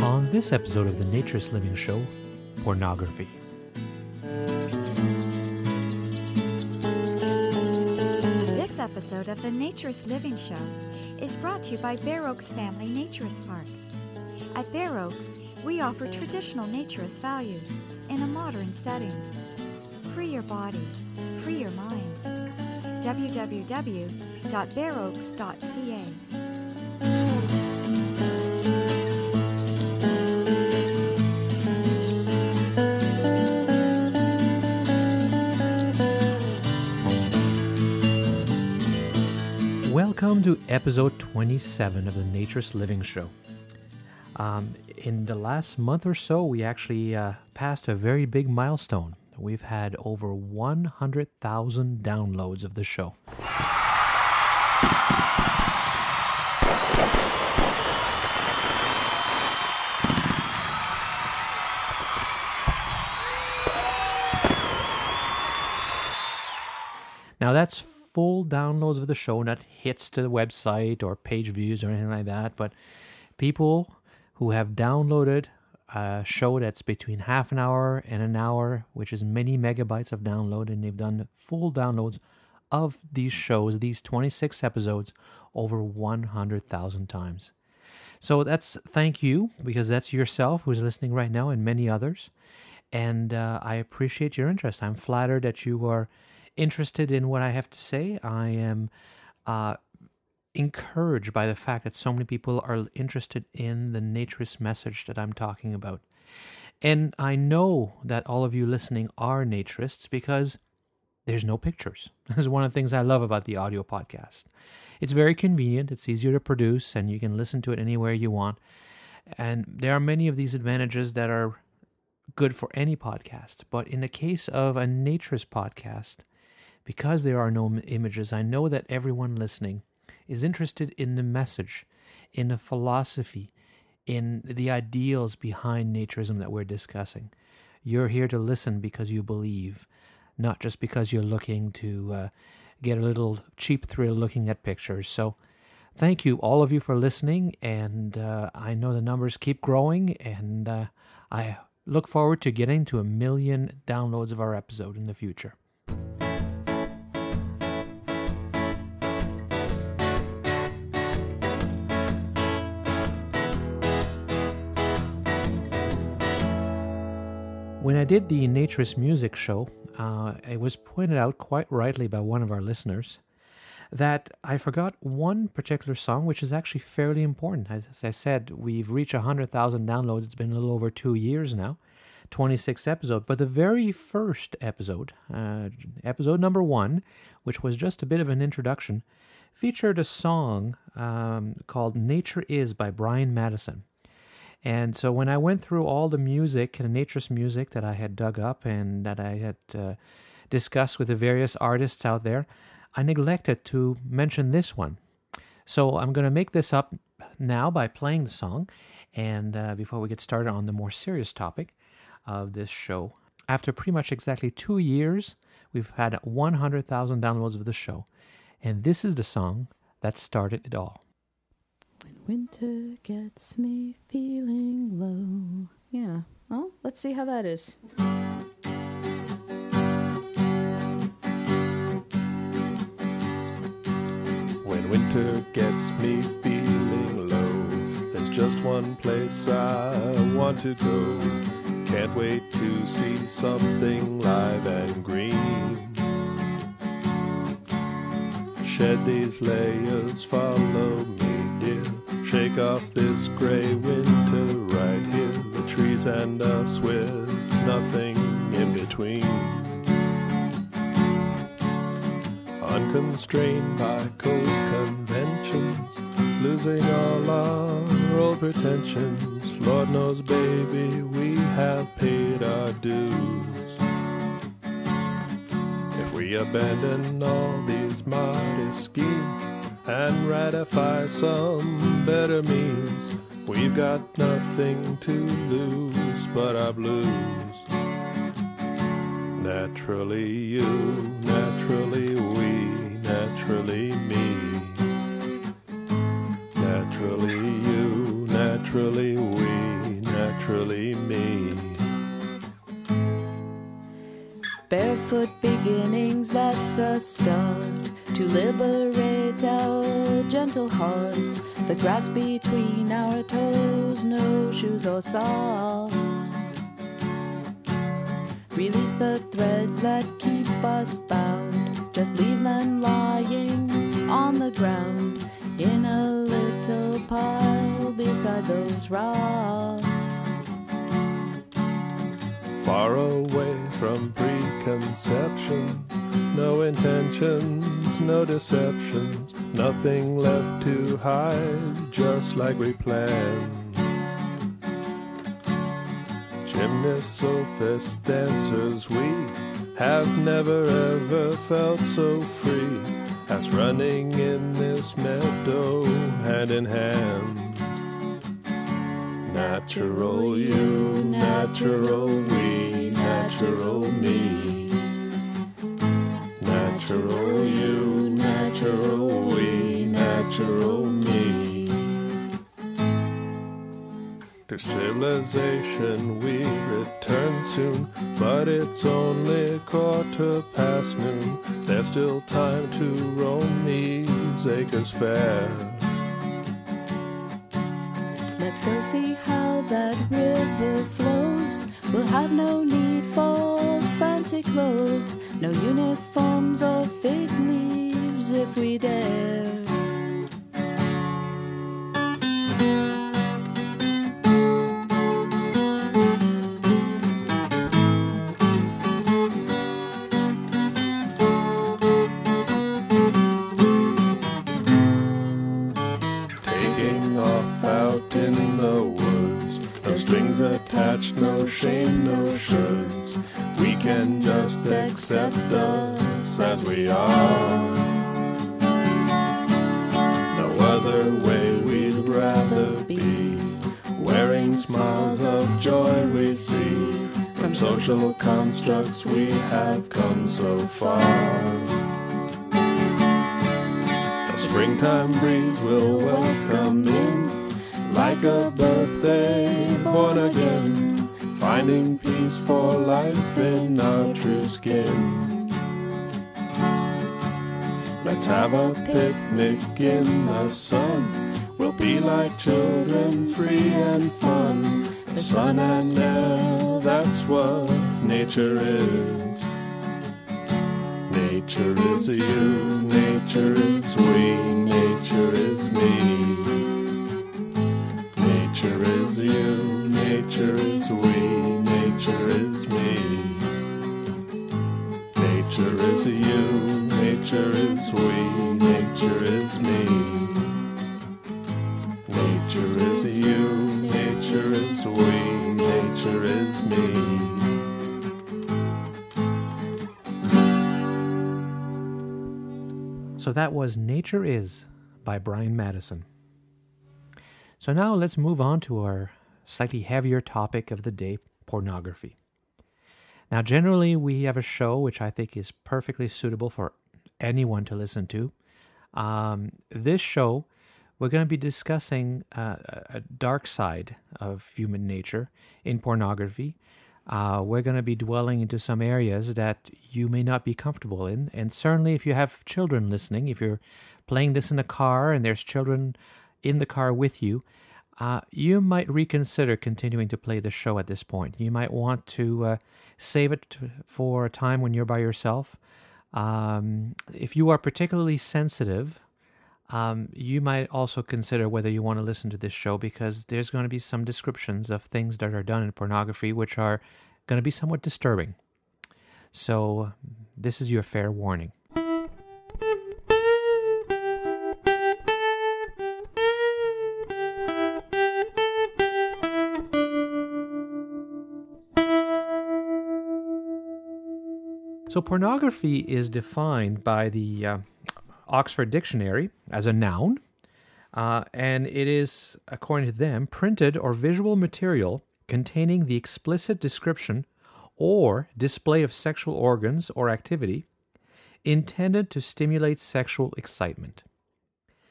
On this episode of the Naturist Living Show, Pornography. This episode of the Naturist Living Show is brought to you by Bear Oaks Family Naturist Park. At Bear Oaks, we offer traditional naturist values in a modern setting. Free your body, free your mind. www.bearoaks.ca. Welcome to episode 27 of the Naturist Living Show. In the last month or so, we actually passed a very big milestone. We've had over 100,000 downloads of the show. Now that's full downloads of the show, not hits to the website or page views or anything like that, but people who have downloaded a show that's between half an hour and an hour, which is many megabytes of download, and they've done full downloads of these shows, these 26 episodes, over 100,000 times. So that's thank you, because that's yourself who's listening right now and many others, and I appreciate your interest. I'm flattered that you are interested in what I have to say. I am encouraged by the fact that so many people are interested in the naturist message that I'm talking about. And I know that all of you listening are naturists because there's no pictures. This is one of the things I love about the audio podcast. It's very convenient, it's easier to produce, and you can listen to it anywhere you want. And there are many of these advantages that are good for any podcast. But in the case of a naturist podcast, because there are no images, I know that everyone listening is interested in the message, in the philosophy, in the ideals behind naturism that we're discussing. You're here to listen because you believe, not just because you're looking to get a little cheap thrill looking at pictures. So thank you, all of you, for listening, and I know the numbers keep growing, and I look forward to getting to 1 million downloads of our episode in the future. When I did the Naturist Music Show, it was pointed out quite rightly by one of our listeners that I forgot one particular song, which is actually fairly important. As I said, we've reached 100,000 downloads. It's been a little over 2 years now, 26 episodes. But the very first episode, episode number 1, which was just a bit of an introduction, featured a song called Nature Is by Brian Madison. And so when I went through all the music, and naturist music that I had dug up and that I had discussed with the various artists out there, I neglected to mention this one. So I'm going to make this up now by playing the song. And before we get started on the more serious topic of this show, after pretty much exactly 2 years, we've had 100,000 downloads of the show. And this is the song that started it all. When winter gets me feeling low. Yeah. Oh, let's see how that is. When winter gets me feeling low, there's just one place I want to go. Can't wait to see something live and green. Shed these layers, follow me, dear. Shake off this gray winter right here. The trees and us with nothing in between. Unconstrained by cold conventions, losing all our old pretensions. Lord knows, baby, we have paid our dues. If we abandon all these modest schemes and ratify some better means, we've got nothing to lose but our blues. Naturally you, naturally we, naturally me. Naturally you, naturally we, naturally me. Barefoot beginnings, that's a start to liberate our gentle hearts. The grass between our toes, no shoes or socks. Release the threads that keep us bound. Just leave them lying on the ground in a little pile beside those rocks. Far away from preconception, no intentions, no deceptions, nothing left to hide, just like we planned. Gymnasts, sophists, dancers, we have never ever felt so free as running in this meadow hand in hand. Natural you, natural we, natural me. Natural you, natural we, natural me. To civilization we return soon, but it's only noon. There's still time to roam these acres fair. Let's go see how that river flows. We'll have no need for fancy clothes, no uniforms or fig leaves if we dare. Attached, no shame, no shoulds. We can just accept us as we are. No other way we'd rather be. Wearing smiles of joy we see. From social constructs we have come so far. The springtime breeze will welcome in, like a birthday born again, finding peace for life in our true skin. Let's have a picnic in the sun. We'll be like children, free and fun. The sun and air, that's what nature is. Nature is you, nature is we, nature is me. Nature is you, nature is we, nature is me. Nature is you, nature is we, nature is me. Nature is you, nature is we, nature is me. So that was Nature Is by Brian Madison. So now let's move on to our slightly heavier topic of the day, pornography. Now, generally, we have a show which I think is perfectly suitable for anyone to listen to. This show, we're going to be discussing a dark side of human nature in pornography. We're going to be dwelling into some areas that you may not be comfortable in. And certainly if you have children listening, if you're playing this in a car and there's children in the car with you, you might reconsider continuing to play the show at this point. You might want to save it for a time when you're by yourself. If you are particularly sensitive, you might also consider whether you want to listen to this show, because there's going to be some descriptions of things that are done in pornography which are going to be somewhat disturbing. So this is your fair warning. So pornography is defined by the Oxford Dictionary as a noun, and it is, according to them, printed or visual material containing the explicit description or display of sexual organs or activity intended to stimulate sexual excitement.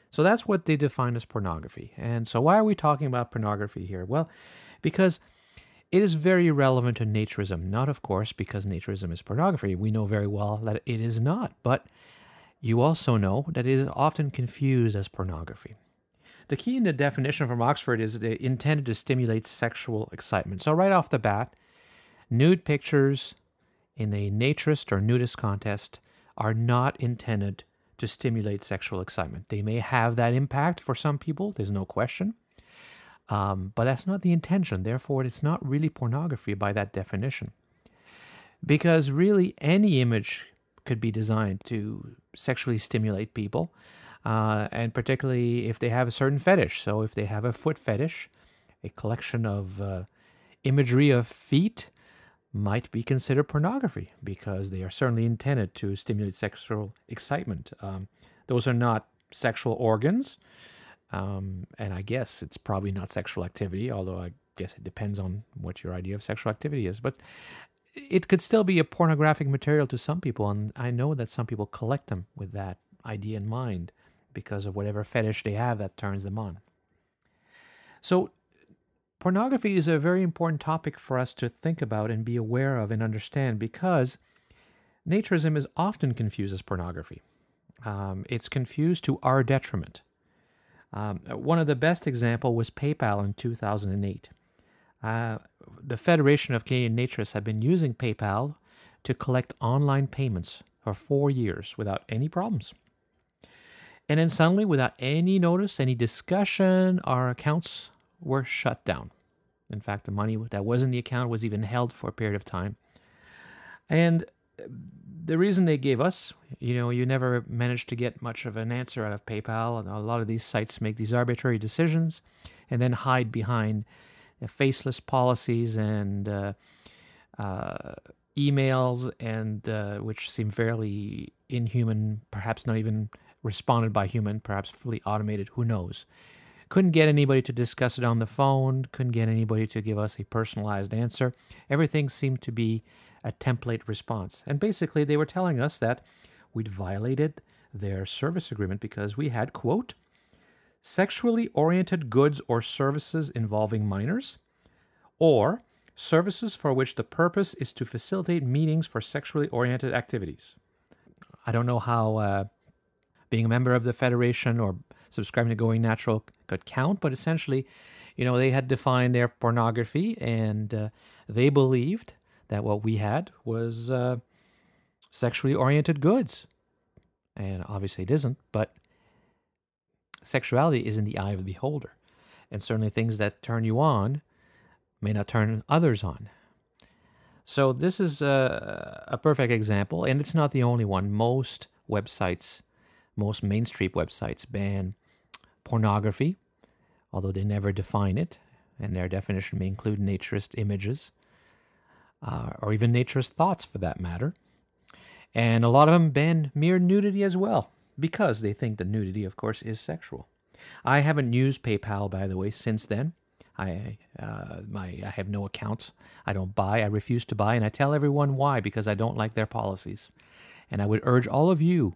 So that's what they define as pornography. And so why are we talking about pornography here? Well, because it is very relevant to naturism. Not, of course, because naturism is pornography. We know very well that it is not. But you also know that it is often confused as pornography. The key in the definition from Oxford is intended to stimulate sexual excitement. So right off the bat, nude pictures in a naturist or nudist contest are not intended to stimulate sexual excitement. They may have that impact for some people, there's no question, but that's not the intention. Therefore, it's not really pornography by that definition. Because really any image could be designed to sexually stimulate people, and particularly if they have a certain fetish. So if they have a foot fetish, a collection of imagery of feet might be considered pornography because they are certainly intended to stimulate sexual excitement. Those are not sexual organs, and I guess it's probably not sexual activity, although I guess it depends on what your idea of sexual activity is. But it could still be a pornographic material to some people, and I know that some people collect them with that idea in mind because of whatever fetish they have that turns them on. So pornography is a very important topic for us to think about and be aware of and understand because naturism is often confused as pornography. It's confused to our detriment. One of the best examples was PayPal in 2008. The Federation of Canadian Naturists had been using PayPal to collect online payments for 4 years without any problems. And then suddenly, without any notice, any discussion, our accounts were shut down. In fact, the money that was in the account was even held for a period of time. And the reason they gave us, you never managed to get much of an answer out of PayPal. A lot of these sites make these arbitrary decisions and then hide behind faceless policies and emails, and which seem fairly inhuman, perhaps not even responded by human, perhaps fully automated, who knows. Couldn't get anybody to discuss it on the phone, couldn't get anybody to give us a personalized answer. Everything seemed to be a template response. And basically they were telling us that we'd violated their service agreement because we had, quote, sexually oriented goods or services involving minors, or services for which the purpose is to facilitate meetings for sexually oriented activities. I don't know how being a member of the Federation or subscribing to Going Natural could count, but essentially, they had defined their pornography, and they believed that what we had was sexually oriented goods. And obviously it isn't, but sexuality is in the eye of the beholder. And certainly things that turn you on may not turn others on. So this is a perfect example, and it's not the only one. Most mainstream websites ban pornography, although they never define it, and their definition may include naturist images, or even naturist thoughts for that matter. And a lot of them ban mere nudity as well, because they think that nudity, of course, is sexual. I haven't used PayPal, by the way, since then. I have no account. I don't buy. I refuse to buy, and I tell everyone why, because I don't like their policies. And I would urge all of you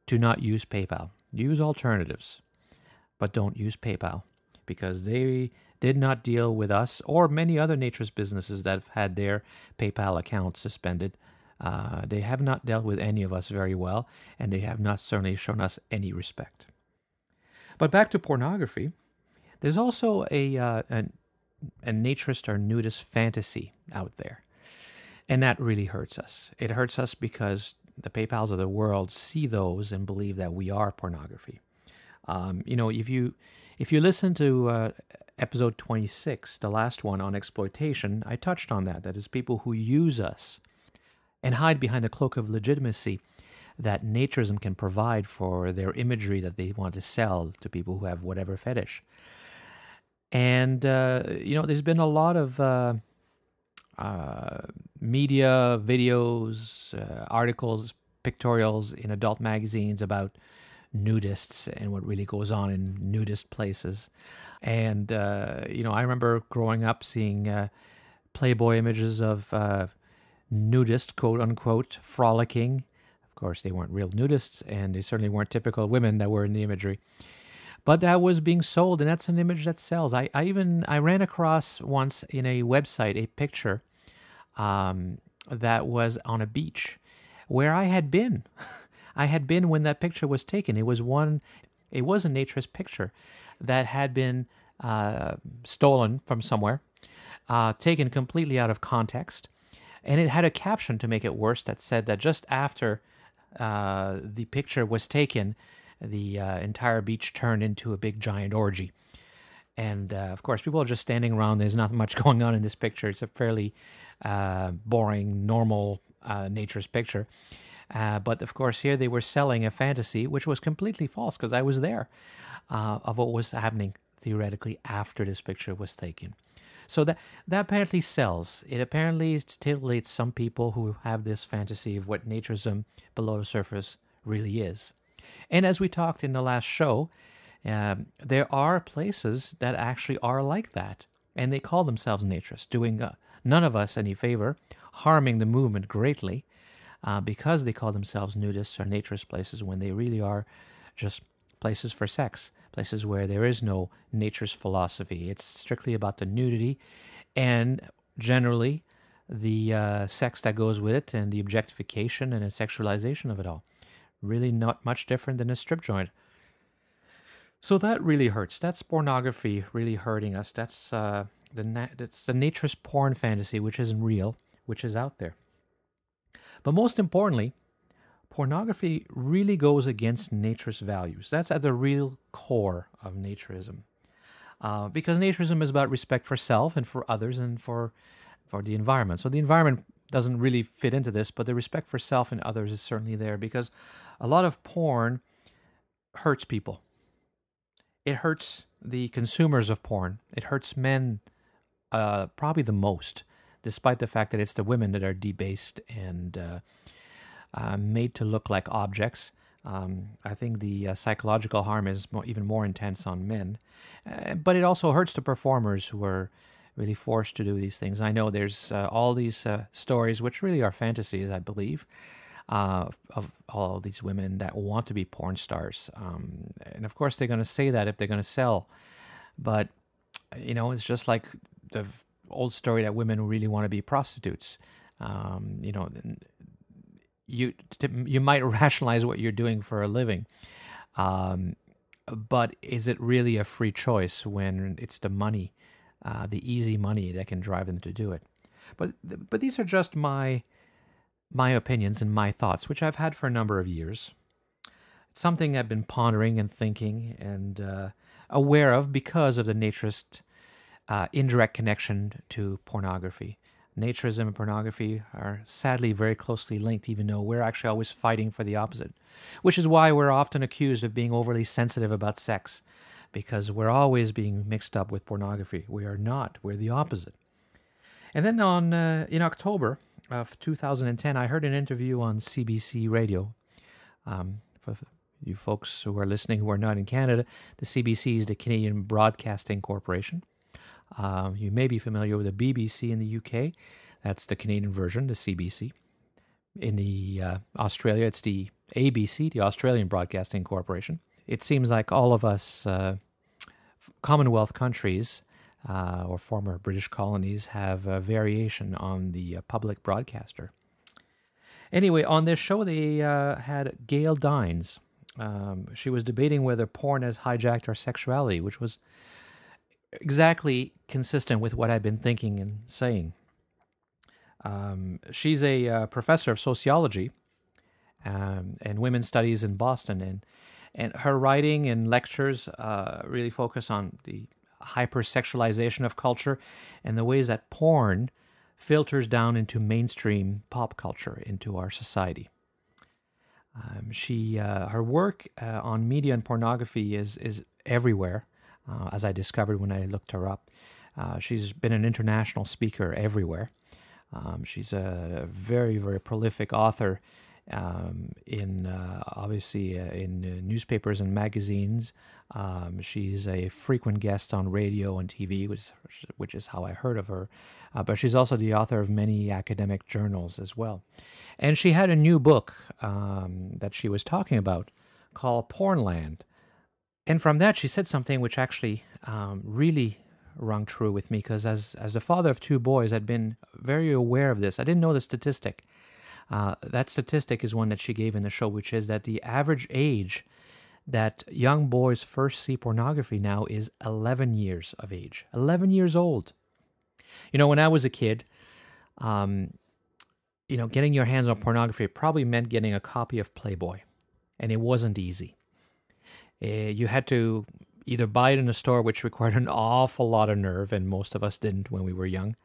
to not use PayPal. Use alternatives, but don't use PayPal, because they did not deal with us or many other naturist businesses that have had their PayPal accounts suspended. They have not dealt with any of us very well, and they have not certainly shown us any respect. But back to pornography, there's also a naturist or nudist fantasy out there, and that really hurts us. It hurts us because the PayPals of the world see those and believe that we are pornography. If you listen to episode 26, the last one on exploitation, I touched on that. That is people who use us and hide behind the cloak of legitimacy that naturism can provide for their imagery that they want to sell to people who have whatever fetish. And, there's been a lot of media, videos, articles, pictorials in adult magazines about nudists and what really goes on in nudist places. And, I remember growing up seeing Playboy images of nudist, quote unquote, frolicking. Of course, they weren't real nudists, and they certainly weren't typical women that were in the imagery. But that was being sold, and that's an image that sells. I ran across once in a website a picture that was on a beach where I had been. I had been when that picture was taken. It was a naturist picture that had been stolen from somewhere, taken completely out of context, and it had a caption to make it worse that said that just after the picture was taken, the entire beach turned into a big giant orgy. And of course, people are just standing around. There's not much going on in this picture. It's a fairly boring, normal naturist picture. But of course, here they were selling a fantasy, which was completely false because I was there, of what was happening theoretically after this picture was taken. So that apparently sells. It apparently stimulates some people who have this fantasy of what naturism below the surface really is. And as we talked in the last show, there are places that actually are like that, and they call themselves naturists, doing none of us any favor, harming the movement greatly, because they call themselves nudists or naturist places when they really are just places for sex, places where there is no naturist philosophy. It's strictly about the nudity and generally the sex that goes with it and the objectification and the sexualization of it all. Really not much different than a strip joint. So that really hurts. That's pornography really hurting us. That's the naturist porn fantasy, which isn't real, which is out there. But most importantly, pornography really goes against naturist values. That's at the real core of naturism. Because naturism is about respect for self and for others and for the environment. So the environment doesn't really fit into this, but the respect for self and others is certainly there because a lot of porn hurts people. It hurts the consumers of porn. It hurts men probably the most, despite the fact that it's the women that are debased and made to look like objects. I think the psychological harm is even more intense on men. But it also hurts the performers who are really forced to do these things. I know there's all these stories, which really are fantasies, I believe, of all these women that want to be porn stars. And of course, they're going to say that if they're going to sell. But, it's just like the old story that women really want to be prostitutes. You might rationalize what you're doing for a living. But is it really a free choice when it's the money, the easy money that can drive them to do it? But these are just my opinions and my thoughts, which I've had for a number of years. It's something I've been pondering and thinking and aware of because of the naturist indirect connection to pornography. Naturism and pornography are sadly very closely linked, even though we're actually always fighting for the opposite, which is why we're often accused of being overly sensitive about sex, because we're always being mixed up with pornography. We are not. We're the opposite. And then in October of 2010, I heard an interview on CBC Radio. For you folks who are listening who are not in Canada, the CBC is the Canadian Broadcasting Corporation. You may be familiar with the BBC in the UK. That's the Canadian version, the CBC. In the Australia, it's the ABC, the Australian Broadcasting Corporation. It seems like all of us Commonwealth countries or former British colonies have a variation on the public broadcaster. Anyway, on this show, they had Gail Dines. She was debating whether porn has hijacked our sexuality, which was exactly consistent with what I've been thinking and saying. She's a professor of sociology and women's studies in Boston, and her writing and lectures really focus on the hypersexualization of culture and the ways that porn filters down into mainstream pop culture, into our society. Her work on media and pornography is everywhere. As I discovered when I looked her up. She's been an international speaker everywhere. She's a very, very prolific author obviously in newspapers and magazines. She's a frequent guest on radio and TV, which is how I heard of her. But she's also the author of many academic journals as well. And she had a new book that she was talking about called Pornland. And from that, she said something which actually really rung true with me, because as the father of two boys, I'd been very aware of this. I didn't know the statistic. That statistic is one that she gave in the show, which is that the average age that young boys first see pornography now is 11 years of age. 11 years old. When I was a kid, getting your hands on pornography probably meant getting a copy of Playboy, and it wasn't easy. You had to either buy it in a store, which required an awful lot of nerve, and most of us didn't when we were young,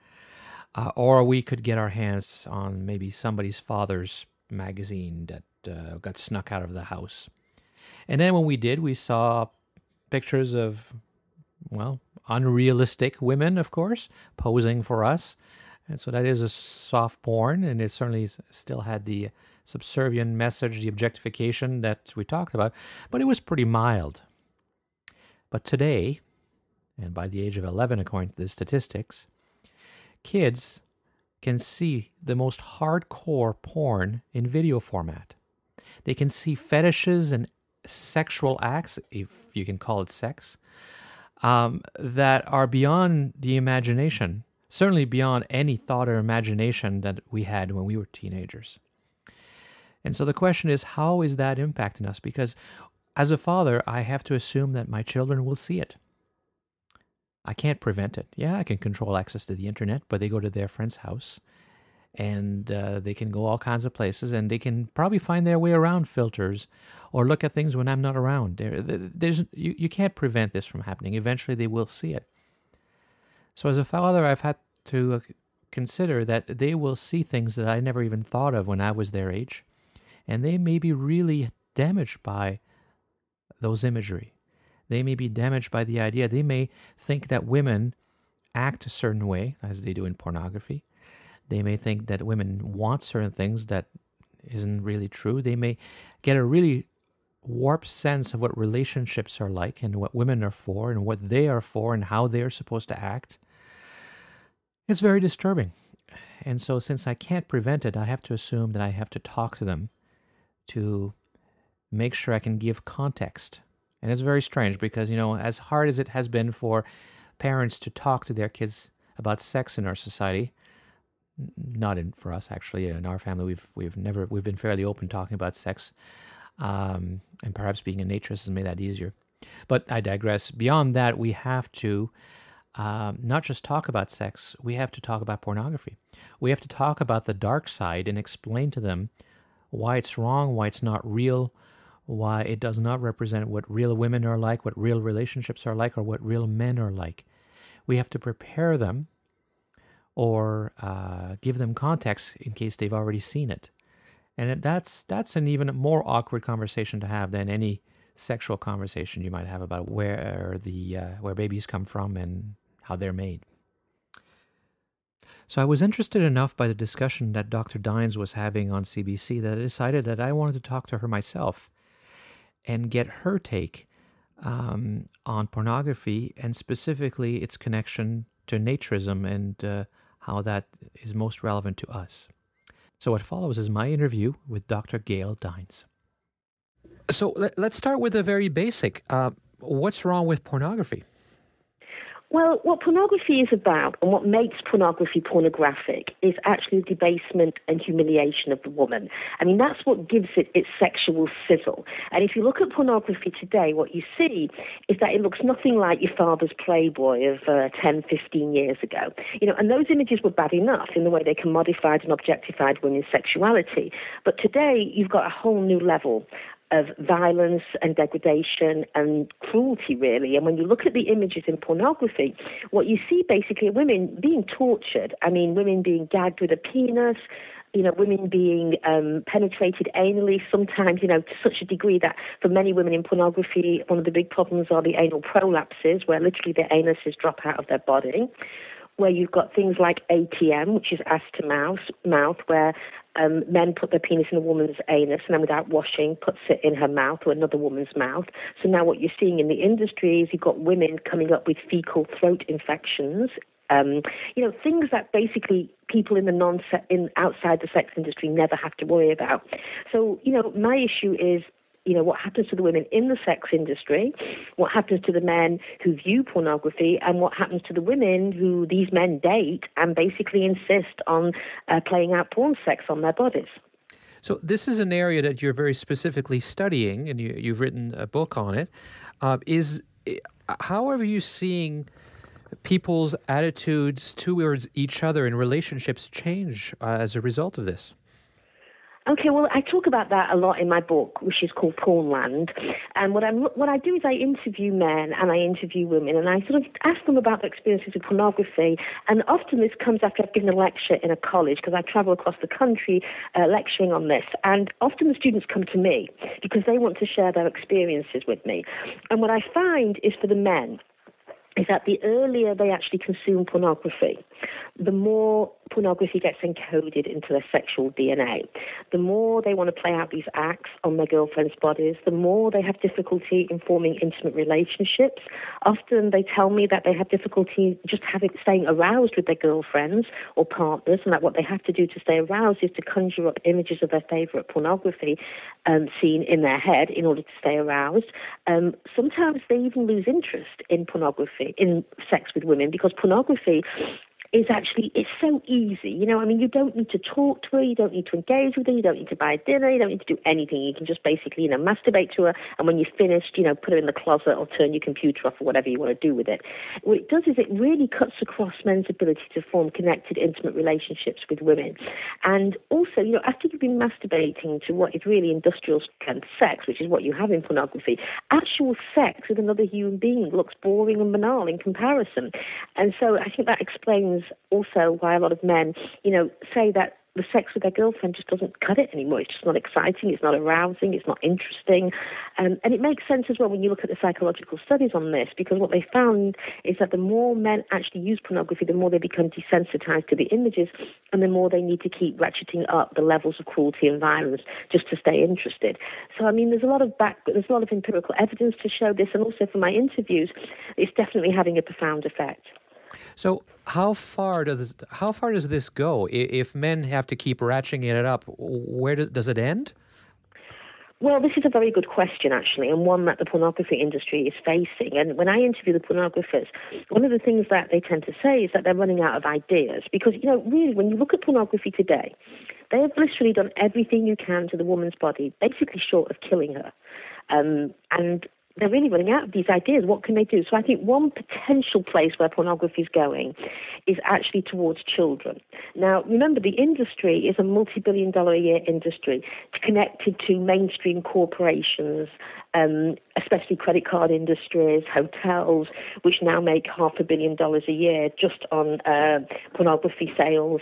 or we could get our hands on maybe somebody's father's magazine that got snuck out of the house. And then when we did, we saw pictures of, unrealistic women, of course, posing for us. And so that is a soft porn, and it certainly still had the subservient message, the objectification that we talked about, but it was pretty mild. But today, and by the age of 11, according to the statistics, kids can see the most hardcore porn in video format. They can see fetishes and sexual acts, if you can call it sex, that are beyond the imagination, certainly beyond any thought or imagination that we had when we were teenagers. And so the question is, how is that impacting us? Because as a father, I have to assume that my children will see it. I can't prevent it. Yeah, I can control access to the internet, but they go to their friend's house, and they can go all kinds of places, and they can probably find their way around filters or look at things when I'm not around. You can't prevent this from happening. Eventually, they will see it. So as a father, I've had to consider that they will see things that I never even thought of when I was their age, and they may be really damaged by those imagery. They may be damaged by the idea. They may think that women act a certain way, as they do in pornography. They may think that women want certain things that isn't really true. They may get a really warped sense of what relationships are like and what women are for and what they are for and how they're supposed to act. It's very disturbing. And so since I can't prevent it, I have to assume that I have to talk to them to make sure I can give context. And it's very strange because, as hard as it has been for parents to talk to their kids about sex in our society, for us actually, in our family, we've been fairly open talking about sex, and perhaps being a naturist has made that easier. But I digress. Beyond that, we have to not just talk about sex, we have to talk about pornography. We have to talk about the dark side and explain to them why it's wrong, why it's not real, why it does not represent what real women are like, what real relationships are like, or what real men are like. We have to prepare them or give them context in case they've already seen it. And that's an even more awkward conversation to have than any sexual conversation you might have about where babies come from and how they're made. So I was interested enough by the discussion that Dr. Dines was having on CBC that I decided that I wanted to talk to her myself and get her take on pornography and specifically its connection to naturism and how that is most relevant to us. So what follows is my interview with Dr. Gail Dines. So let's start with the very basic. What's wrong with pornography? Well, what pornography is about and what makes pornography pornographic is actually the debasement and humiliation of the woman. I mean, that's what gives it its sexual sizzle. And if you look at pornography today, what you see is that it looks nothing like your father's Playboy of 10, 15 years ago. And those images were bad enough in the way they commodified and objectified women's sexuality. But today, you've got a whole new level of violence and degradation and cruelty, really. And when you look at the images in pornography, what you see basically are women being tortured. I mean, women being gagged with a penis, women being penetrated anally, sometimes, to such a degree that for many women in pornography, one of the big problems are the anal prolapses, where literally their anuses drop out of their body, where you've got things like ATM, which is ass to mouth, where men put their penis in a woman's anus and then without washing puts it in her mouth or another woman's mouth. So now what you're seeing in the industry is you've got women coming up with fecal throat infections. Things that basically people in outside the sex industry never have to worry about. So, my issue is, what happens to the women in the sex industry, what happens to the men who view pornography, and what happens to the women who these men date and basically insist on playing out porn sex on their bodies. So this is an area that you're very specifically studying, and you've written a book on it. How are you seeing people's attitudes towards each other in relationships change as a result of this? Okay, well, I talk about that a lot in my book, which is called Pornland. And what I do is I interview men and I interview women, and I sort of ask them about their experiences with pornography. And often this comes after I've given a lecture in a college, because I travel across the country lecturing on this. And often the students come to me because they want to share their experiences with me. And what I find is for the men, is that the earlier they actually consume pornography, the more pornography gets encoded into their sexual DNA. The more they want to play out these acts on their girlfriends' bodies, the more they have difficulty in forming intimate relationships. Often they tell me that they have difficulty just staying aroused with their girlfriends or partners, and that what they have to do to stay aroused is to conjure up images of their favorite pornography scene in their head in order to stay aroused. Sometimes they even lose interest in pornography, in sex with women, because pornography is actually, it's so easy. You don't need to talk to her, you don't need to engage with her, you don't need to buy dinner, you don't need to do anything. You can just basically, masturbate to her, and when you're finished, put her in the closet or turn your computer off or whatever you want to do with it. What it does is it really cuts across men's ability to form connected, intimate relationships with women. And also, after you've been masturbating to what is really industrial sex, which is what you have in pornography, actual sex with another human being looks boring and banal in comparison. And so I think that explains also why a lot of men, say that the sex with their girlfriend just doesn't cut it anymore. It's just not exciting, it's not arousing, it's not interesting. And it makes sense as well when you look at the psychological studies on this, because what they found is that the more men actually use pornography, the more they become desensitized to the images, and the more they need to keep ratcheting up the levels of cruelty and violence just to stay interested. So, there's a lot of empirical evidence to show this, and also from my interviews, it's definitely having a profound effect. So how far does this go? If men have to keep ratcheting it up, where does it end? Well, this is a very good question, actually, and one that the pornography industry is facing. And when I interview the pornographers, one of the things that they tend to say is that they're running out of ideas. Because, really, when you look at pornography today, they have literally done everything you can to the woman's body, basically short of killing her. And they're really running out of these ideas. What can they do? So I think one potential place where pornography is going is actually towards children. Now, remember, the industry is a multi-billion-dollar-a-year industry connected to mainstream corporations, especially credit card industries, hotels, which now make $500 million a year just on pornography sales.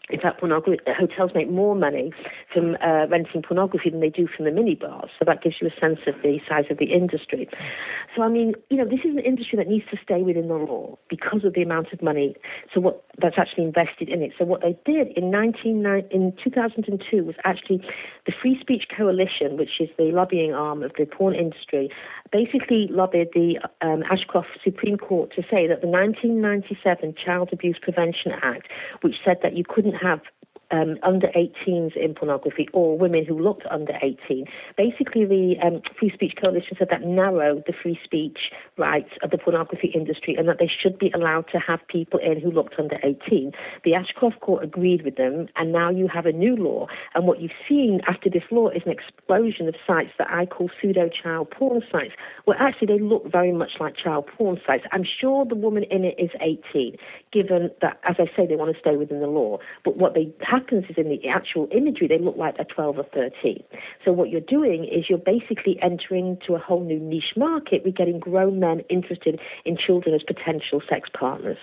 In fact, hotels make more money from renting pornography than they do from the minibars. So that gives you a sense of the size of the industry. So, this is an industry that needs to stay within the law because of the amount of money that's actually invested in it. So what they did in 2002 was actually the Free Speech Coalition, which is the lobbying arm of the porn industry, basically lobbied the Ashcroft Supreme Court to say that the 1997 Child Abuse Prevention Act, which said that you couldn't have under 18s in pornography or women who looked under 18. Basically, the Free Speech Coalition said that narrowed the free speech rights of the pornography industry and that they should be allowed to have people in who looked under 18. The Ashcroft Court agreed with them, and now you have a new law. And what you've seen after this law is an explosion of sites that I call pseudo-child porn sites, where actually they look very much like child porn sites. I'm sure the woman in it is 18, given that, as I say, they want to stay within the law. But what happens is in the actual imagery, they look like they're 12 or 13. So what you're doing is you're basically entering to a whole new niche market. We're getting grown men interested in children as potential sex partners.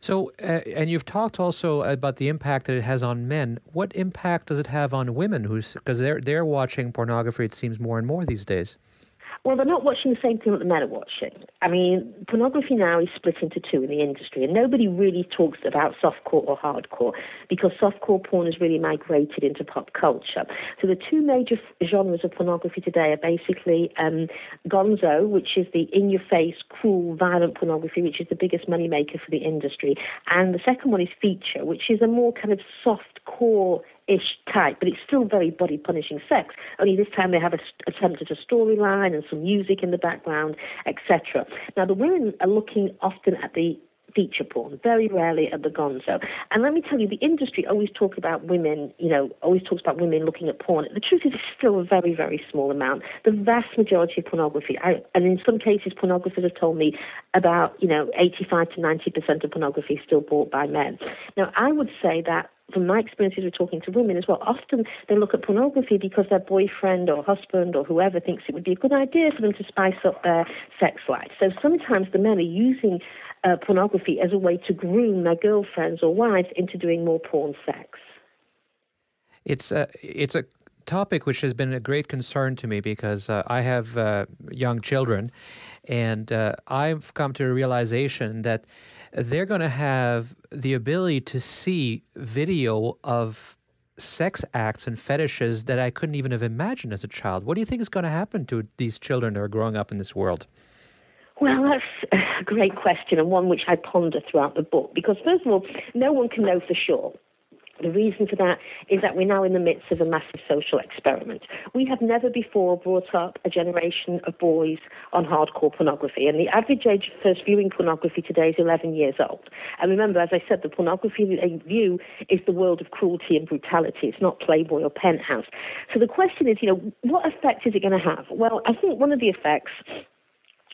So, and you've talked also about the impact that it has on men. What impact does it have on women? Because they're watching pornography, it seems, more and more these days. Well, they're not watching the same thing that the men are watching. I mean, pornography now is split into two in the industry, and nobody really talks about softcore or hardcore because softcore porn has really migrated into pop culture. So the two major genres of pornography today are basically gonzo, which is the in-your-face, cruel, violent pornography, which is the biggest moneymaker for the industry, and the second one is feature, which is a more kind of soft-core-ish type, but it's still very body-punishing sex. Only this time they have attempted a storyline and some music in the background, etc. Now, the women are looking often at the feature porn, very rarely at the gonzo. And let me tell you, the industry always talks about women looking at porn. The truth is, it's still a very, very small amount. The vast majority of pornography, and in some cases, pornographers have told me about, 85 to 90% of pornography is still bought by men. Now, I would say that from my experiences with talking to women as well, often they look at pornography because their boyfriend or husband or whoever thinks it would be a good idea for them to spice up their sex life. So sometimes the men are using pornography as a way to groom their girlfriends or wives into doing more porn sex. It's a topic which has been a great concern to me because I have young children, and I've come to a realization that they're going to have the ability to see video of sex acts and fetishes that I couldn't even have imagined as a child. What do you think is going to happen to these children that are growing up in this world? Well, that's a great question, and one which I ponder throughout the book, because first of all, no one can know for sure. The reason for that is that we're now in the midst of a massive social experiment. We have never before brought up a generation of boys on hardcore pornography, and the average age of first viewing pornography today is 11 years old. And remember, as I said, the pornography they view is the world of cruelty and brutality. It's not Playboy or Penthouse. So the question is, what effect is it going to have? Well, I think one of the effects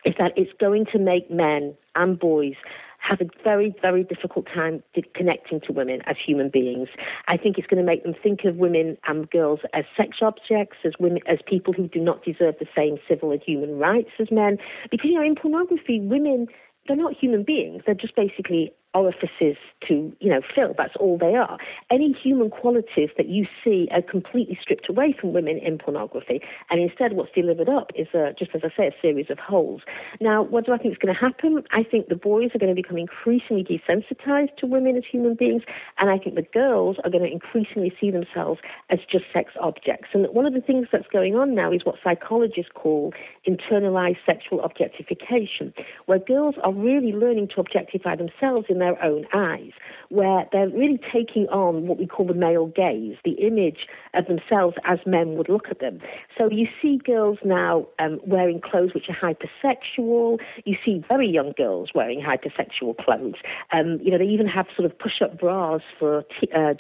is that it's going to make men and boys have a very, very difficult time connecting to women as human beings. I think it's going to make them think of women and girls as sex objects, as people who do not deserve the same civil and human rights as men. Because, in pornography, women, they're not human beings. They're just basically orifices to, fill. That's all they are. Any human qualities that you see are completely stripped away from women in pornography, and instead what's delivered up is, just as I say, a series of holes. Now, what do I think is going to happen? I think the boys are going to become increasingly desensitized to women as human beings, and I think the girls are going to increasingly see themselves as just sex objects. And one of the things that's going on now is what psychologists call internalized sexual objectification, where girls are really learning to objectify themselves in their own eyes, where they're really taking on what we call the male gaze, the image of themselves as men would look at them. So you see girls now wearing clothes which are hypersexual. You see very young girls wearing hypersexual clothes. They even have sort of push-up bras for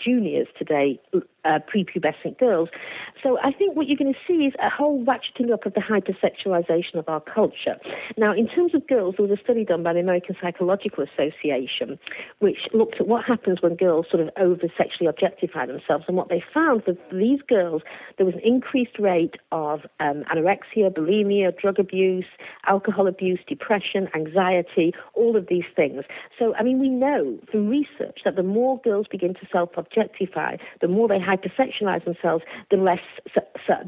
juniors today, prepubescent girls. So I think what you're going to see is a whole ratcheting up of the hypersexualization of our culture. Now, in terms of girls, there was a study done by the American Psychological Association which looked at what happens when girls sort of over-sexually objectify themselves, and what they found was for these girls, there was an increased rate of anorexia, bulimia, drug abuse, alcohol abuse, depression, anxiety, all of these things. So, we know from research that the more girls begin to self-objectify, the more they hypersexualize themselves, the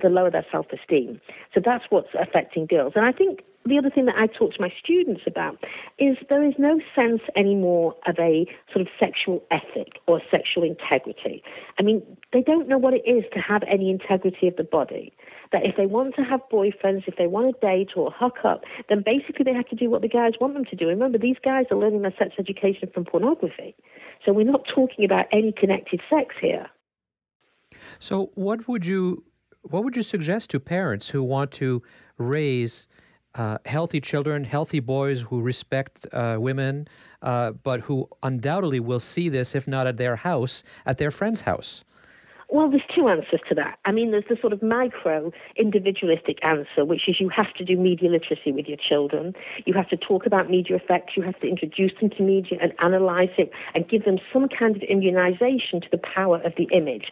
lower their self-esteem. So that's what's affecting girls. And I think the other thing that I talk to my students about is there is no sense anymore of a sort of sexual ethic or sexual integrity. They don't know what it is to have any integrity of the body. That if they want to have boyfriends, if they want to date or hook up, then basically they have to do what the guys want them to do. Remember, these guys are learning their sex education from pornography. So we're not talking about any connected sex here. So what would you suggest to parents who want to raise healthy children, healthy boys who respect women, but who undoubtedly will see this, if not at their house, at their friend's house? Well, there's two answers to that. There's the sort of micro individualistic answer, which is you have to do media literacy with your children. You have to talk about media effects. You have to introduce them to media and analyze it and give them some kind of immunization to the power of the image.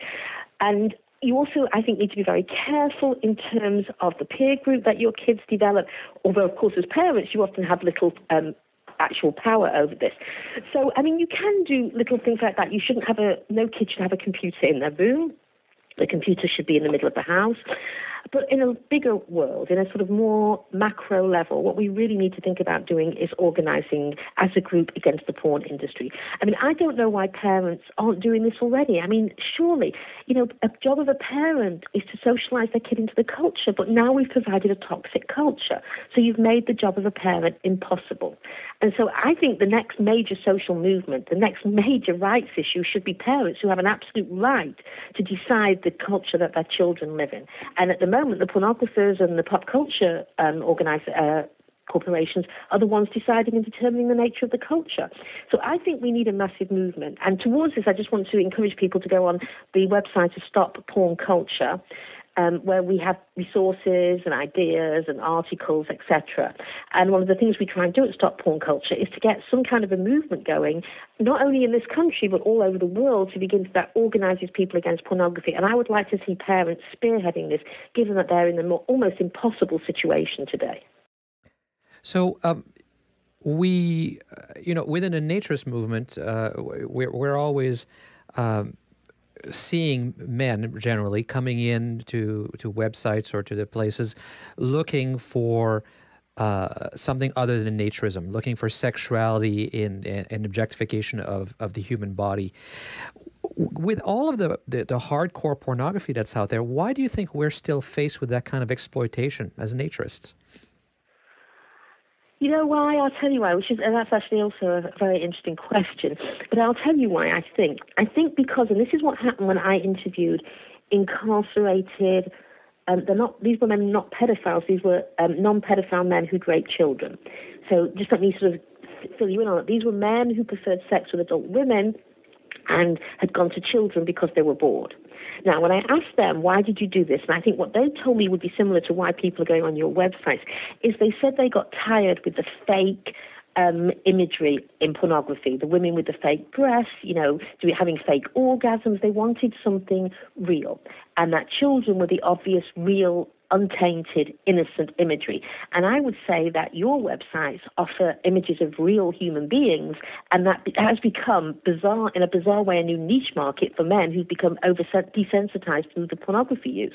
And you also, I think, need to be very careful in terms of the peer group that your kids develop, although, of course, as parents, you often have little actual power over this. So, you can do little things like that. You shouldn't have no kid should have a computer in their room. The computer should be in the middle of the house. But in a bigger world, in a sort of more macro level, what we really need to think about doing is organizing as a group against the porn industry. I mean, I don't know why parents aren't doing this already. I mean, surely, a job of a parent is to socialize their kid into the culture, but now we've provided a toxic culture. So you've made the job of a parent impossible. And so I think the next major social movement, the next major rights issue should be parents who have an absolute right to decide the culture that their children live in. And at the moment, the pornographers and the pop culture corporations are the ones deciding and determining the nature of the culture. So I think we need a massive movement. And towards this, I just want to encourage people to go on the website of Stop Porn Culture, where we have resources and ideas and articles, etc. And one of the things we try and do at Stop Porn Culture is to get some kind of a movement going, not only in this country, but all over the world, to begin that organizes people against pornography. And I would like to see parents spearheading this, given that they're in a almost impossible situation today. So we, within a naturist movement, we're always seeing men generally coming in to websites or to the places looking for something other than naturism, looking for sexuality and objectification of the human body. With all of the hardcore pornography that's out there, why do you think we're still faced with that kind of exploitation as naturists? You know why? I'll tell you why, and that's actually also a very interesting question. But I'll tell you why I think. I think because, and this is what happened when I interviewed incarcerated, these were men not pedophiles, these were non-pedophile men who'd raped children. So just let me sort of fill you in on it. These were men who preferred sex with adult women and had gone to children because they were bored. Now, when I asked them, why did you do this? And I think what they told me would be similar to why people are going on your websites, is they said they got tired with the fake imagery in pornography, the women with the fake breasts, having fake orgasms. They wanted something real, and that children were the obvious, real, untainted, innocent imagery. And I would say that your websites offer images of real human beings, and that has become bizarre, in a bizarre way, a new niche market for men who've become desensitized through the pornography use.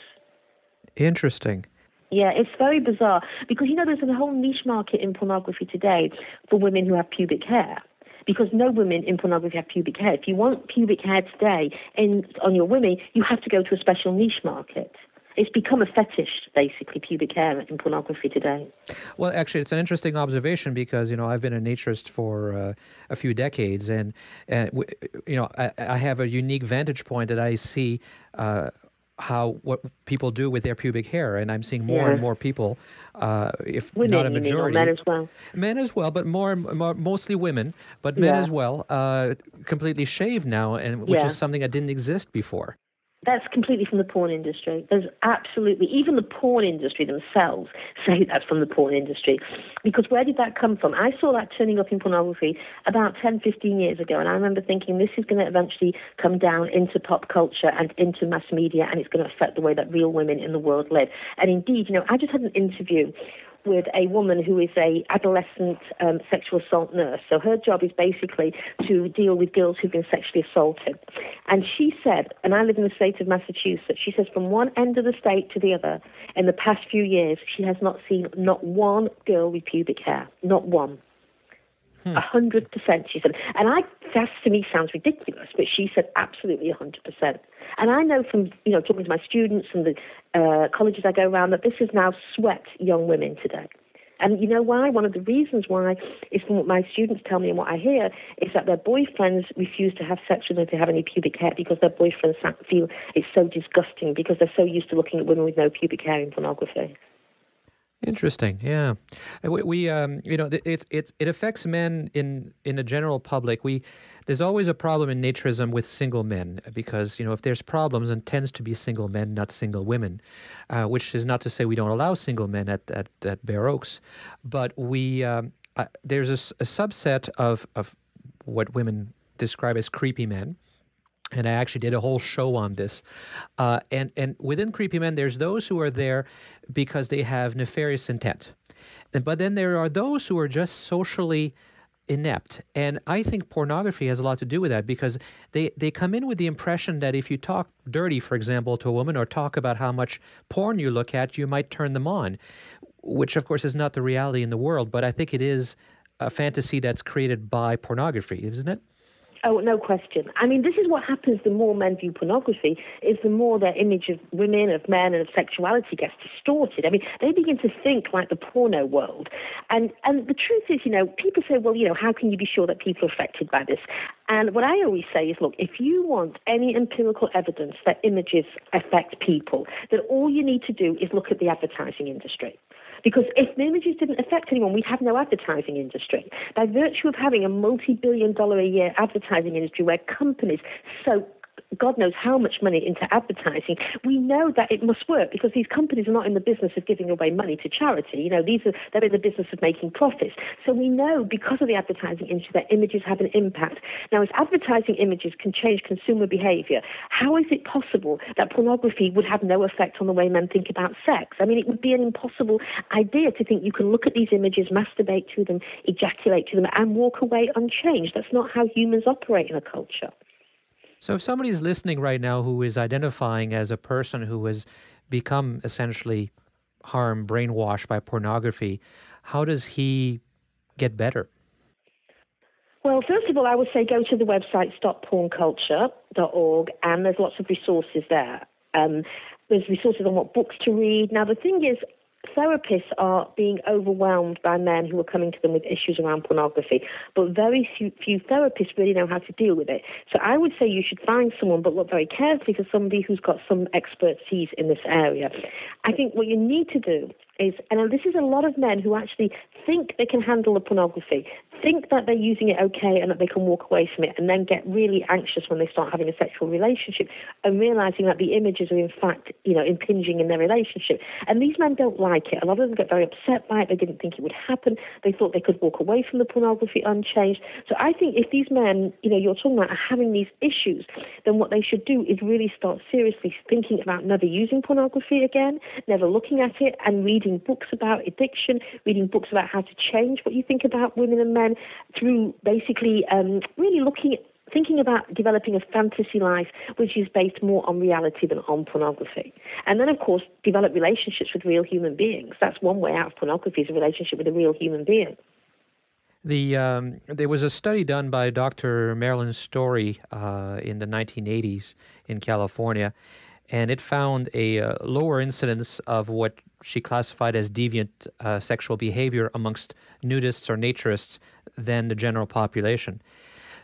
Interesting. Yeah, it's very bizarre because, there's a whole niche market in pornography today for women who have pubic hair, because no women in pornography have pubic hair. If you want pubic hair today on your women, you have to go to a special niche market. It's become a fetish, basically, pubic hair in pornography today. Well, actually, it's an interesting observation because, I've been a naturist for a few decades, and I have a unique vantage point that I see what people do with their pubic hair, and I'm seeing more and more people, if women, not a majority, men as well. Men as well, but mostly women, but men as well, completely shaved now, and which is something that didn't exist before. That's completely from the porn industry. There's absolutely, even the porn industry themselves say that's from the porn industry. Because where did that come from? I saw that turning up in pornography about 10, 15 years ago, and I remember thinking this is going to eventually come down into pop culture and into mass media, and it's going to affect the way that real women in the world live. And indeed, I just had an interview with a woman who is a adolescent sexual assault nurse. So her job is basically to deal with girls who've been sexually assaulted. And she said, and I live in the state of Massachusetts, she says from one end of the state to the other, in the past few years, she has not seen not one girl with pubic hair, not one. 100%, she said. And that to me sounds ridiculous, but she said absolutely 100%. And I know from, talking to my students and the colleges I go around that this has now swept young women today. And you know why? One of the reasons why is from what my students tell me and what I hear is that their boyfriends refuse to have sex with them if they have any pubic hair because their boyfriends feel it's so disgusting because they're so used to looking at women with no pubic hair in pornography. Interesting, yeah. We it affects men in the general public. There's always a problem in naturism with single men because if there's problems, it tends to be single men, not single women. Which is not to say we don't allow single men at Bare Oaks, but there's a subset of what women describe as creepy men. And I actually did a whole show on this. And within creepy men, there's those who are there because they have nefarious intent. But then there are those who are just socially inept. And I think pornography has a lot to do with that, because they come in with the impression that if you talk dirty, for example, to a woman, or talk about how much porn you look at, you might turn them on, which of course is not the reality in the world, but I think it is a fantasy that's created by pornography, isn't it? Oh, no question. I mean, this is what happens the more men view pornography, is the more their image of women, of men, and of sexuality gets distorted. I mean, they begin to think like the porno world. And the truth is, people say, well, how can you be sure that people are affected by this? And what I always say is, look, if you want any empirical evidence that images affect people, then all you need to do is look at the advertising industry. Because if the images didn't affect anyone, we'd have no advertising industry. By virtue of having a multi-billion-dollar-a-year advertising industry where companies soak God knows how much money into advertising, we know that it must work, because these companies are not in the business of giving away money to charity. They're in the business of making profits. So we know, because of the advertising industry, that images have an impact. Now, if advertising images can change consumer behavior, how is it possible that pornography would have no effect on the way men think about sex? I mean, it would be an impossible idea to think you can look at these images, masturbate to them, ejaculate to them, and walk away unchanged. That's not how humans operate in a culture. So if somebody's listening right now who is identifying as a person who has become essentially harmed, brainwashed by pornography, how does he get better? Well, first of all, I would say go to the website stoppornculture.org, and there's lots of resources there. There's resources on what books to read. Now, the thing is, therapists are being overwhelmed by men who are coming to them with issues around pornography, but very few therapists really know how to deal with it. So I would say you should find someone, but look very carefully for somebody who's got some expertise in this area. I think what you need to do is, and this is a lot of men who actually think they can handle the pornography, think that they're using it okay and that they can walk away from it, and then get really anxious when they start having a sexual relationship and realizing that the images are in fact, impinging in their relationship. And these men don't like it. A lot of them get very upset by it. They didn't think it would happen. They thought they could walk away from the pornography unchanged. So I think if these men, you're talking about, are having these issues, then what they should do is really start seriously thinking about never using pornography again, never looking at it, and reading books about addiction, reading books about how to change what you think about women and men, through basically really thinking about developing a fantasy life which is based more on reality than on pornography. And then, of course, develop relationships with real human beings. That's one way out of pornography, is a relationship with a real human being. There was a study done by Dr. Marilyn Story in the 1980s in California, and it found a lower incidence of what she classified as deviant sexual behavior amongst nudists or naturists than the general population.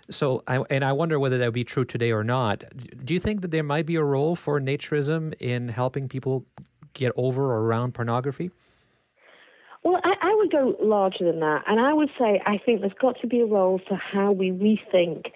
So, I wonder whether that would be true today or not. Do you think that there might be a role for naturism in helping people get over or around pornography? Well, I would go larger than that. And I would say I think there's got to be a role for how we rethink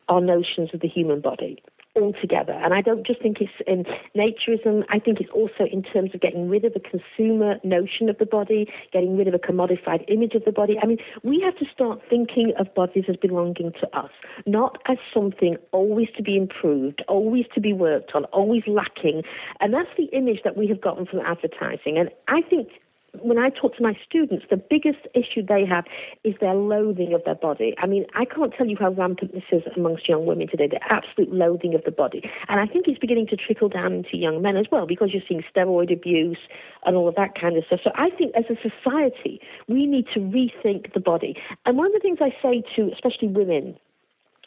our notions of the human body altogether. And I don't just think it's in naturism. I think it's also in terms of getting rid of the consumer notion of the body, getting rid of a commodified image of the body. I mean, we have to start thinking of bodies as belonging to us, not as something always to be improved, always to be worked on, always lacking. And that's the image that we have gotten from advertising. And I think when I talk to my students, the biggest issue they have is their loathing of their body. I mean, I can't tell you how rampant this is amongst young women today, the absolute loathing of the body. And I think it's beginning to trickle down into young men as well, because you're seeing steroid abuse and all of that kind of stuff. So I think as a society, we need to rethink the body. And one of the things I say to especially women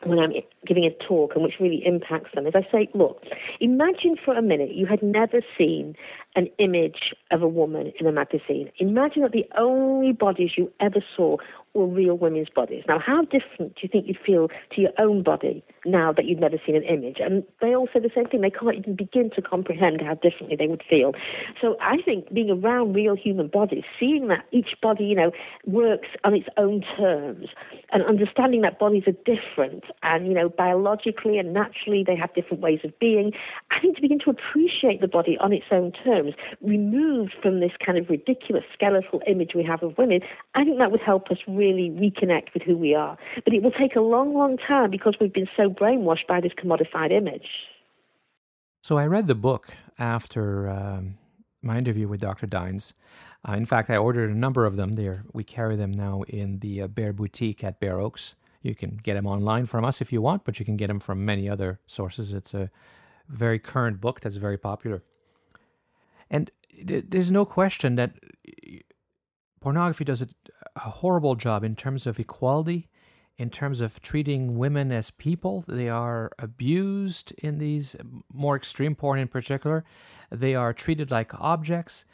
when I'm giving a talk, and which really impacts them, is I say, look, imagine for a minute you had never seen an image of a woman in a magazine. Imagine that the only bodies you ever saw were real women's bodies. Now, how different do you think you'd feel to your own body now that you've never seen an image? And they all say the same thing. They can't even begin to comprehend how differently they would feel. So I think being around real human bodies, seeing that each body, works on its own terms, and understanding that bodies are different and, biologically and naturally they have different ways of being, I think to begin to appreciate the body on its own terms, removed from this kind of ridiculous skeletal image we have of women, I think that would help us really reconnect with who we are. But it will take a long, long time because we've been so brainwashed by this commodified image. So I read the book after my interview with Dr. Dines. In fact, I ordered a number of them. We carry them now in the Bear Boutique at Bear Oaks. You can get them online from us if you want, but you can get them from many other sources. It's a very current book that's very popular. And there's no question that pornography does a horrible job in terms of equality, in terms of treating women as people. They are abused in these, more extreme porn in particular. They are treated like objects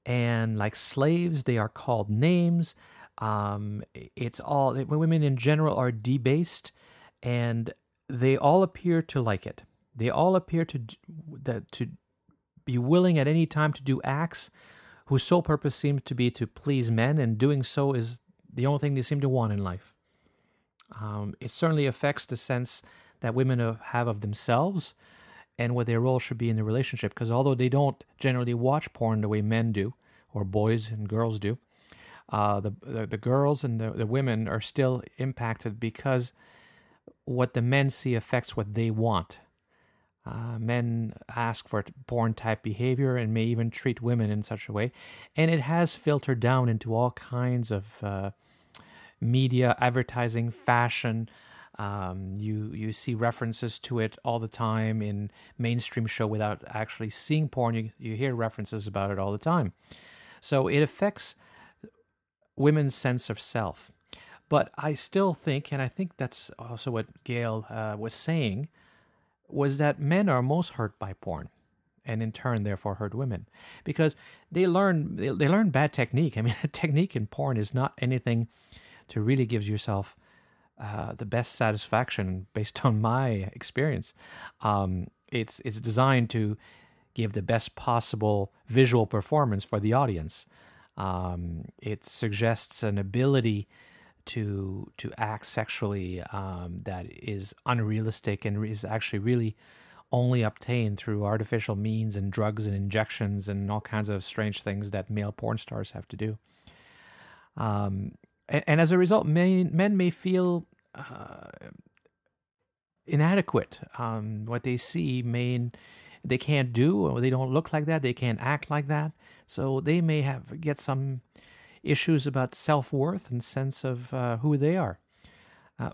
and like slaves. They are called names. Women in general are debased, and they all appear to like it. They all appear to be willing at any time to do acts whose sole purpose seems to be to please men, and doing so is the only thing they seem to want in life. It certainly affects the sense that women have of themselves and what their role should be in the relationship, because although they don't generally watch porn the way men do, or boys and girls do, the girls and the women are still impacted because what the men see affects what they want. Men ask for porn-type behavior and may even treat women in such a way. And it has filtered down into all kinds of media, advertising, fashion. You see references to it all the time in mainstream show without actually seeing porn. You hear references about it all the time. So it affects women's sense of self. But I still think, and I think that's also what Gail was saying, was that men are most hurt by porn, and in turn, therefore, hurt women, because they learn bad technique. I mean, a technique in porn is not anything to really give yourself the best satisfaction, based on my experience. It's designed to give the best possible visual performance for the audience. It suggests an ability to act sexually that is unrealistic and is actually really only obtained through artificial means and drugs and injections and all kinds of strange things that male porn stars have to do. And as a result, men may feel inadequate. What they see they can't do, or they don't look like that, they can't act like that. So they may get some issues about self-worth and sense of who they are.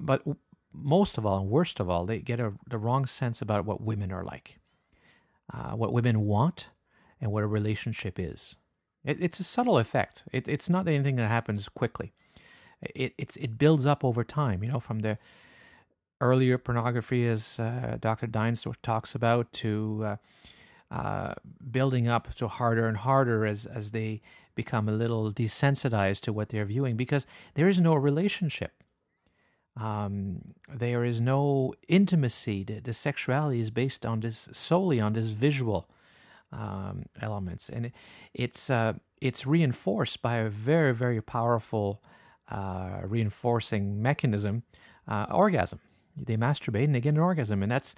But most of all, and worst of all, they get the wrong sense about what women are like, what women want, and what a relationship is. It's a subtle effect. It's not anything that happens quickly. It builds up over time, from the earlier pornography, as Dr. Dines talks about, to building up to harder and harder as they become a little desensitized to what they're viewing, because there is no relationship. There is no intimacy. The sexuality is based on solely on this visual elements, and it's reinforced by a very, very powerful reinforcing mechanism, orgasm. They masturbate and they get an orgasm, and that's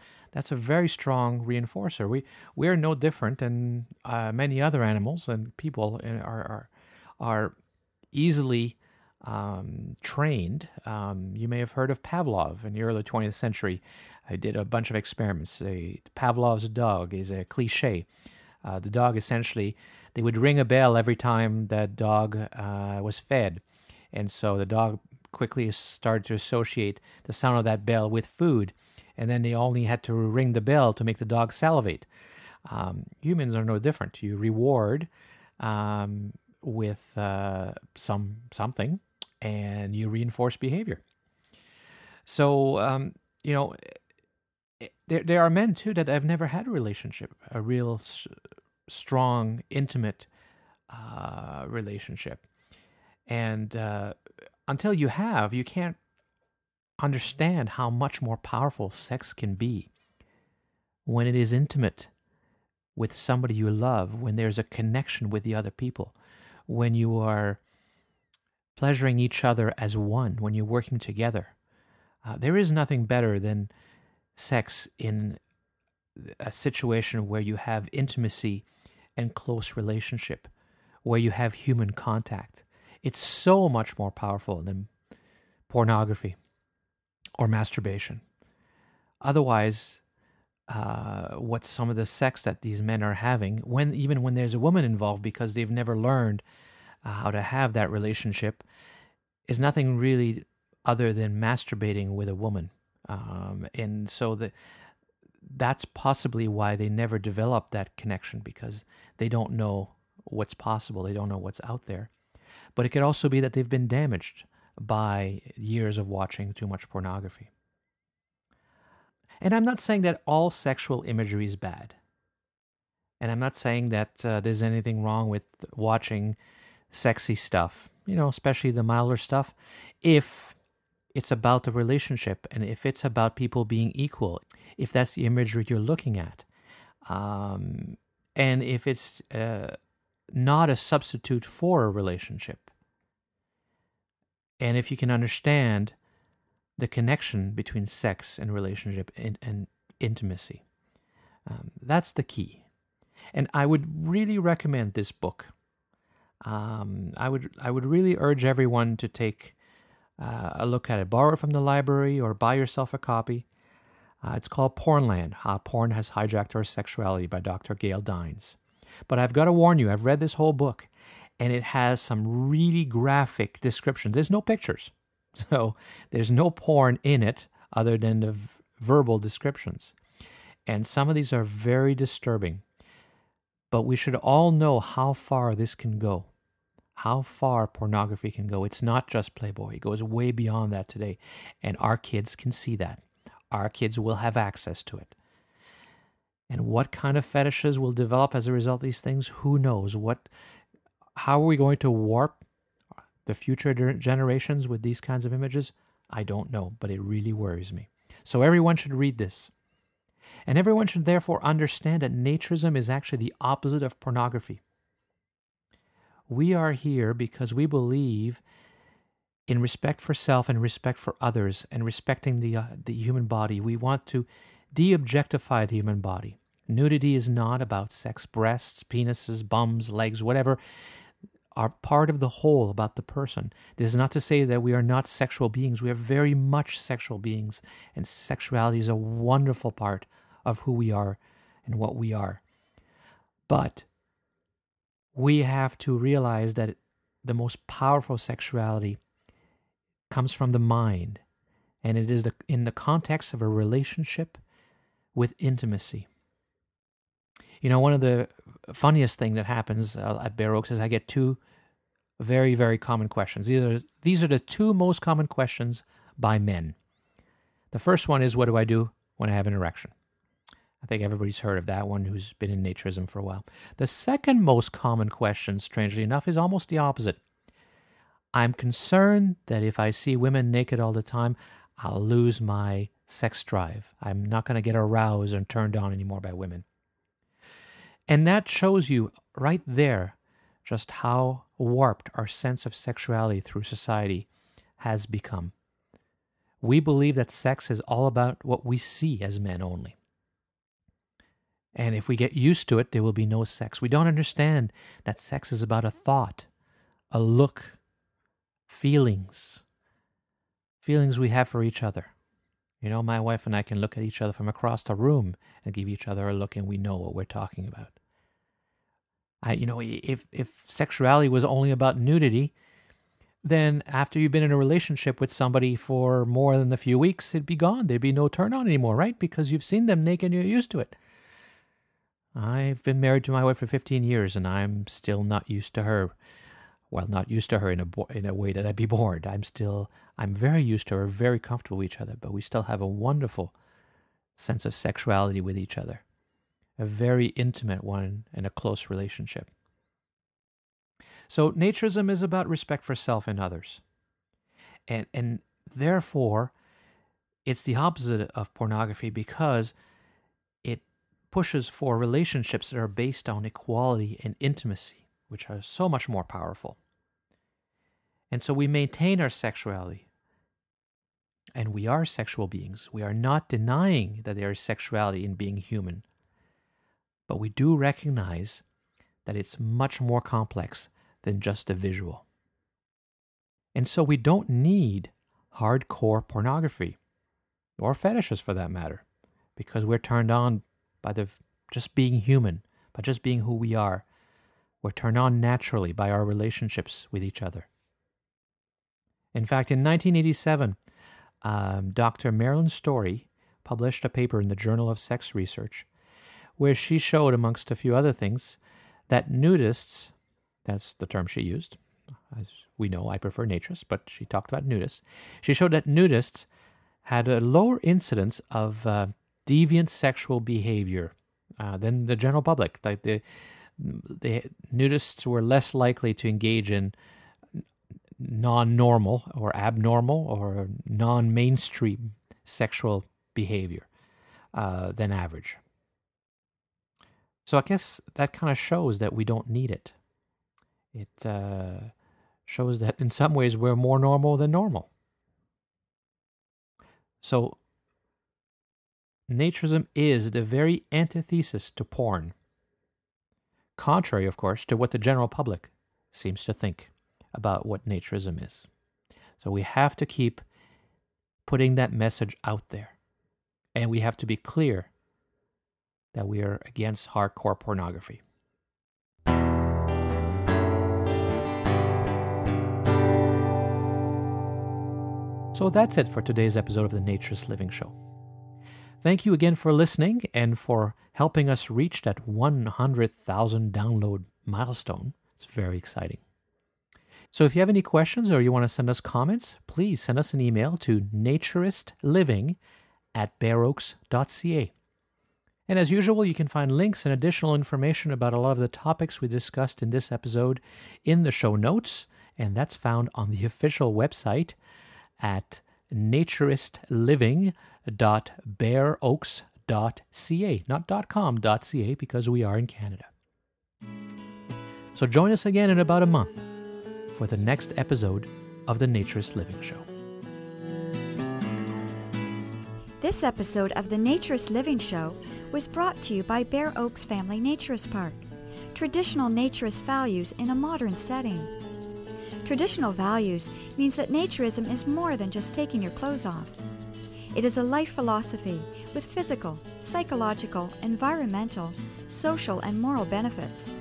a very strong reinforcer. We are no different than many other animals, and people are easily trained. You may have heard of Pavlov in the early 20th century. I did a bunch of experiments. Pavlov's dog is a cliche. The dog, essentially, they would ring a bell every time that dog was fed, and so the dog quickly started to associate the sound of that bell with food, and then they only had to ring the bell to make the dog salivate. Humans are no different. You reward with something, and you reinforce behavior. So, there are men too that have never had a relationship, a real strong, intimate relationship, and until you have, you can't understand how much more powerful sex can be when it is intimate with somebody you love, when there's a connection with the other people, when you are pleasuring each other as one, when you're working together. There is nothing better than sex in a situation where you have intimacy and close relationship, where you have human contact. It's so much more powerful than pornography or masturbation. Otherwise, what some of the sex that these men are having, even when there's a woman involved, because they've never learned how to have that relationship, is nothing really other than masturbating with a woman. And so that's possibly why they never develop that connection, because they don't know what's possible. They don't know what's out there. But it could also be that they've been damaged by years of watching too much pornography. And I'm not saying that all sexual imagery is bad. And I'm not saying that there's anything wrong with watching sexy stuff, especially the milder stuff, if it's about the relationship and if it's about people being equal, if that's the imagery you're looking at. And if it's not a substitute for a relationship. And if you can understand the connection between sex and relationship and intimacy. That's the key. And I would really recommend this book. I would really urge everyone to take a look at it. Borrow it from the library or buy yourself a copy. It's called Pornland, How Porn Has Hijacked Our Sexuality by Dr. Gail Dines. But I've got to warn you, I've read this whole book, and it has some really graphic descriptions. There's no pictures. So there's no porn in it other than the verbal descriptions. And some of these are very disturbing. But we should all know how far this can go, how far pornography can go. It's not just Playboy. It goes way beyond that today. And our kids can see that. Our kids will have access to it. And what kind of fetishes will develop as a result of these things? Who knows? How are we going to warp the future generations with these kinds of images? I don't know, but it really worries me. So everyone should read this. And everyone should therefore understand that naturism is actually the opposite of pornography. We are here because we believe in respect for self and respect for others and respecting the human body. We want to de-objectify the human body. Nudity is not about sex. Breasts, penises, bums, legs, whatever, are part of the whole about the person. This is not to say that we are not sexual beings. We are very much sexual beings, and sexuality is a wonderful part of who we are and what we are. But we have to realize that the most powerful sexuality comes from the mind, and it is in the context of a relationship with intimacy. One of the funniest thing that happens at Bare Oaks is I get two very, very common questions. These are the two most common questions by men. The first one is, what do I do when I have an erection? I think everybody's heard of that one who's been in naturism for a while. The second most common question, strangely enough, is almost the opposite. I'm concerned that if I see women naked all the time, I'll lose my sex drive. I'm not going to get aroused and turned on anymore by women. And that shows you right there just how warped our sense of sexuality through society has become. We believe that sex is all about what we see as men only. And if we get used to it, there will be no sex. We don't understand that sex is about a thought, a look, feelings we have for each other. My wife and I can look at each other from across the room and give each other a look, and we know what we're talking about. If sexuality was only about nudity, then after you've been in a relationship with somebody for more than a few weeks, it'd be gone. There'd be no turn on anymore, right? Because you've seen them naked and you're used to it. I've been married to my wife for 15 years, and I'm still not used to her. Well, not used to her in a way that I'd be bored. I'm very used to her, very comfortable with each other, but we still have a wonderful sense of sexuality with each other. A very intimate one and a close relationship. So naturism is about respect for self and others. And therefore, it's the opposite of pornography because it pushes for relationships that are based on equality and intimacy, which are so much more powerful. And so we maintain our sexuality. And we are sexual beings. We are not denying that there is sexuality in being human. But we do recognize that it's much more complex than just a visual. And so we don't need hardcore pornography, or fetishes for that matter, because we're turned on by just being human, by just being who we are. We're turned on naturally by our relationships with each other. In fact, in 1987, Dr. Marilyn Story published a paper in the Journal of Sex Research where she showed, amongst a few other things, that nudists, that's the term she used. As we know, I prefer naturists, but she talked about nudists. She showed that nudists had a lower incidence of deviant sexual behavior than the general public. Like the nudists were less likely to engage in non-normal or abnormal or non-mainstream sexual behavior than average. So I guess that kind of shows that we don't need it. It shows that in some ways we're more normal than normal. So naturism is the very antithesis to porn. Contrary, of course, to what the general public seems to think about what naturism is. So we have to keep putting that message out there. And we have to be clear that we are against hardcore pornography. So that's it for today's episode of the Naturist Living Show. Thank you again for listening and for helping us reach that 100,000 download milestone. It's very exciting. So if you have any questions or you want to send us comments, please send us an email to naturistliving@bareoaks.ca. And as usual, you can find links and additional information about a lot of the topics we discussed in this episode in the show notes, and that's found on the official website at naturistliving.bareoaks.ca, not .com.ca, because we are in Canada. So join us again in about a month for the next episode of the Naturist Living Show. This episode of the Naturist Living Show was brought to you by Bare Oaks Family Naturist Park. Traditional naturist values in a modern setting. Traditional values means that naturism is more than just taking your clothes off. It is a life philosophy with physical, psychological, environmental, social, and moral benefits.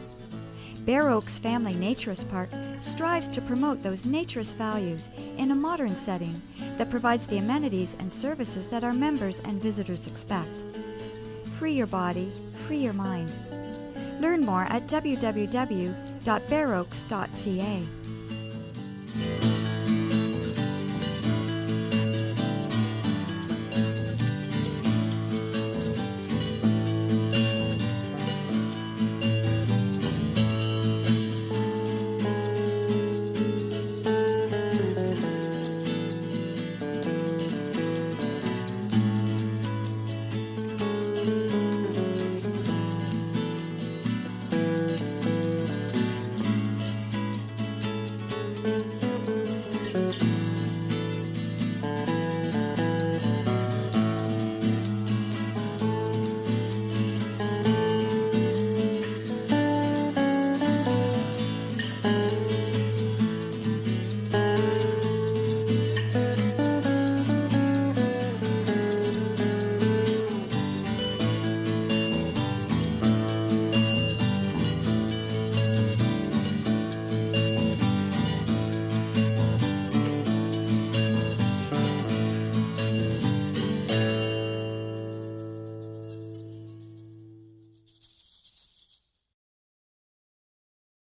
Bare Oaks Family Naturist Park strives to promote those naturist values in a modern setting that provides the amenities and services that our members and visitors expect. Free your body, free your mind. Learn more at www.bareoaks.ca.